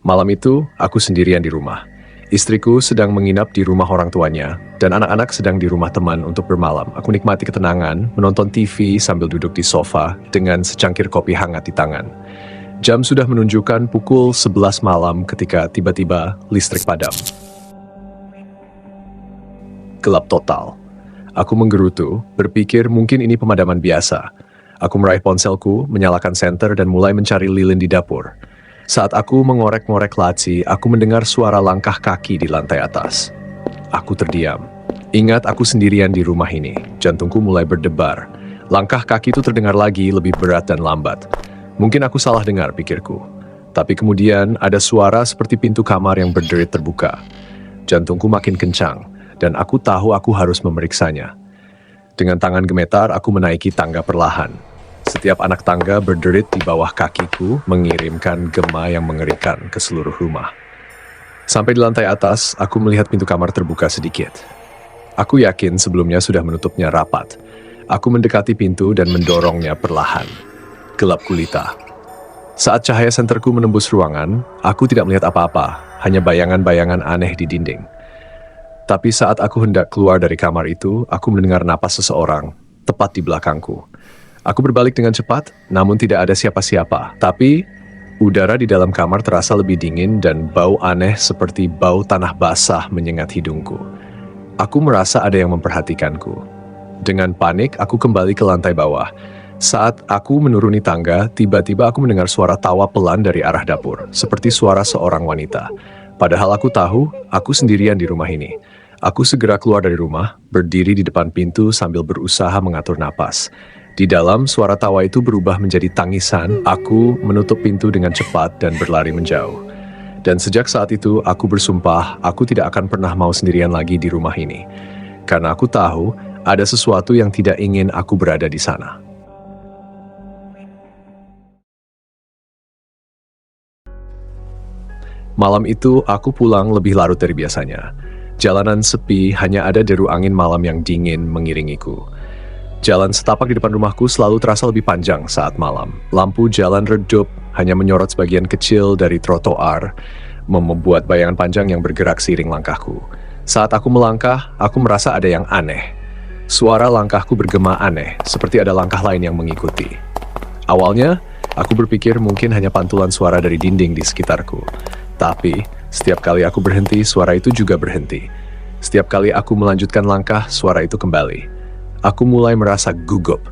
Malam itu, aku sendirian di rumah. Istriku sedang menginap di rumah orang tuanya, dan anak-anak sedang di rumah teman untuk bermalam. Aku nikmati ketenangan, menonton TV sambil duduk di sofa dengan secangkir kopi hangat di tangan. Jam sudah menunjukkan pukul 11 malam ketika tiba-tiba listrik padam. Gelap total. Aku menggerutu, berpikir mungkin ini pemadaman biasa. Aku meraih ponselku, menyalakan senter dan mulai mencari lilin di dapur. Saat aku mengorek-ngorek laci, aku mendengar suara langkah kaki di lantai atas. Aku terdiam. Ingat aku sendirian di rumah ini. Jantungku mulai berdebar. Langkah kaki itu terdengar lagi lebih berat dan lambat. Mungkin aku salah dengar, pikirku. Tapi kemudian ada suara seperti pintu kamar yang berderit terbuka. Jantungku makin kencang, dan aku tahu aku harus memeriksanya. Dengan tangan gemetar, aku menaiki tangga perlahan. Setiap anak tangga berderit di bawah kakiku, mengirimkan gema yang mengerikan ke seluruh rumah. Sampai di lantai atas, aku melihat pintu kamar terbuka sedikit. Aku yakin sebelumnya sudah menutupnya rapat. Aku mendekati pintu dan mendorongnya perlahan. Gelap gulita. Saat cahaya senterku menembus ruangan, aku tidak melihat apa-apa, hanya bayangan-bayangan aneh di dinding. Tapi saat aku hendak keluar dari kamar itu, aku mendengar napas seseorang, tepat di belakangku. Aku berbalik dengan cepat, namun tidak ada siapa-siapa. Tapi, udara di dalam kamar terasa lebih dingin dan bau aneh seperti bau tanah basah menyengat hidungku. Aku merasa ada yang memperhatikanku. Dengan panik, aku kembali ke lantai bawah. Saat aku menuruni tangga, tiba-tiba aku mendengar suara tawa pelan dari arah dapur, seperti suara seorang wanita. Padahal aku tahu, aku sendirian di rumah ini. Aku segera keluar dari rumah, berdiri di depan pintu sambil berusaha mengatur napas. Di dalam, suara tawa itu berubah menjadi tangisan. Aku menutup pintu dengan cepat dan berlari menjauh. Dan sejak saat itu, aku bersumpah aku tidak akan pernah mau sendirian lagi di rumah ini. Karena aku tahu ada sesuatu yang tidak ingin aku berada di sana. Malam itu, aku pulang lebih larut dari biasanya. Jalanan sepi, hanya ada deru angin malam yang dingin mengiringiku. Jalan setapak di depan rumahku selalu terasa lebih panjang saat malam. Lampu jalan redup, hanya menyorot sebagian kecil dari trotoar, membuat bayangan panjang yang bergerak seiring langkahku. Saat aku melangkah, aku merasa ada yang aneh. Suara langkahku bergema aneh, seperti ada langkah lain yang mengikuti. Awalnya, aku berpikir mungkin hanya pantulan suara dari dinding di sekitarku. Tapi, setiap kali aku berhenti, suara itu juga berhenti. Setiap kali aku melanjutkan langkah, suara itu kembali. Aku mulai merasa gugup.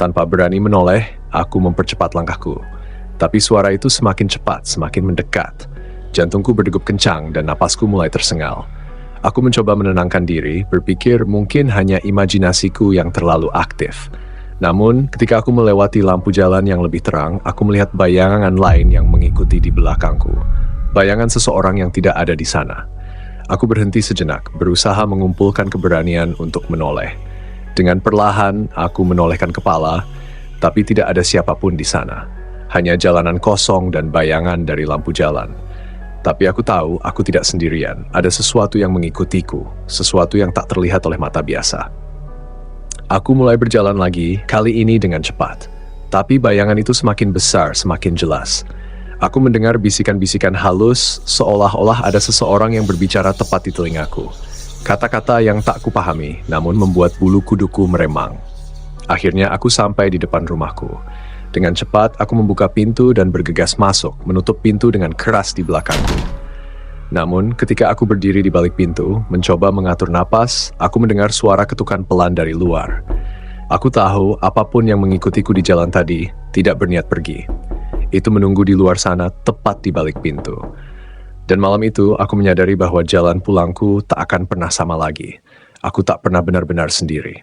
Tanpa berani menoleh, aku mempercepat langkahku. Tapi suara itu semakin cepat, semakin mendekat. Jantungku berdegup kencang dan napasku mulai tersengal. Aku mencoba menenangkan diri, berpikir mungkin hanya imajinasiku yang terlalu aktif. Namun, ketika aku melewati lampu jalan yang lebih terang, aku melihat bayangan lain yang mengikuti di belakangku. Bayangan seseorang yang tidak ada di sana. Aku berhenti sejenak, berusaha mengumpulkan keberanian untuk menoleh. Dengan perlahan, aku menolehkan kepala, tapi tidak ada siapapun di sana. Hanya jalanan kosong dan bayangan dari lampu jalan. Tapi aku tahu aku tidak sendirian. Ada sesuatu yang mengikutiku, sesuatu yang tak terlihat oleh mata biasa. Aku mulai berjalan lagi, kali ini dengan cepat. Tapi bayangan itu semakin besar, semakin jelas. Aku mendengar bisikan-bisikan halus, seolah-olah ada seseorang yang berbicara tepat di telingaku. Kata-kata yang tak kupahami, namun membuat bulu kuduku meremang. Akhirnya aku sampai di depan rumahku. Dengan cepat, aku membuka pintu dan bergegas masuk, menutup pintu dengan keras di belakangku. Namun, ketika aku berdiri di balik pintu, mencoba mengatur napas, aku mendengar suara ketukan pelan dari luar. Aku tahu apapun yang mengikutiku di jalan tadi tidak berniat pergi. Itu menunggu di luar sana, tepat di balik pintu. Dan malam itu, aku menyadari bahwa jalan pulangku tak akan pernah sama lagi. Aku tak pernah benar-benar sendiri.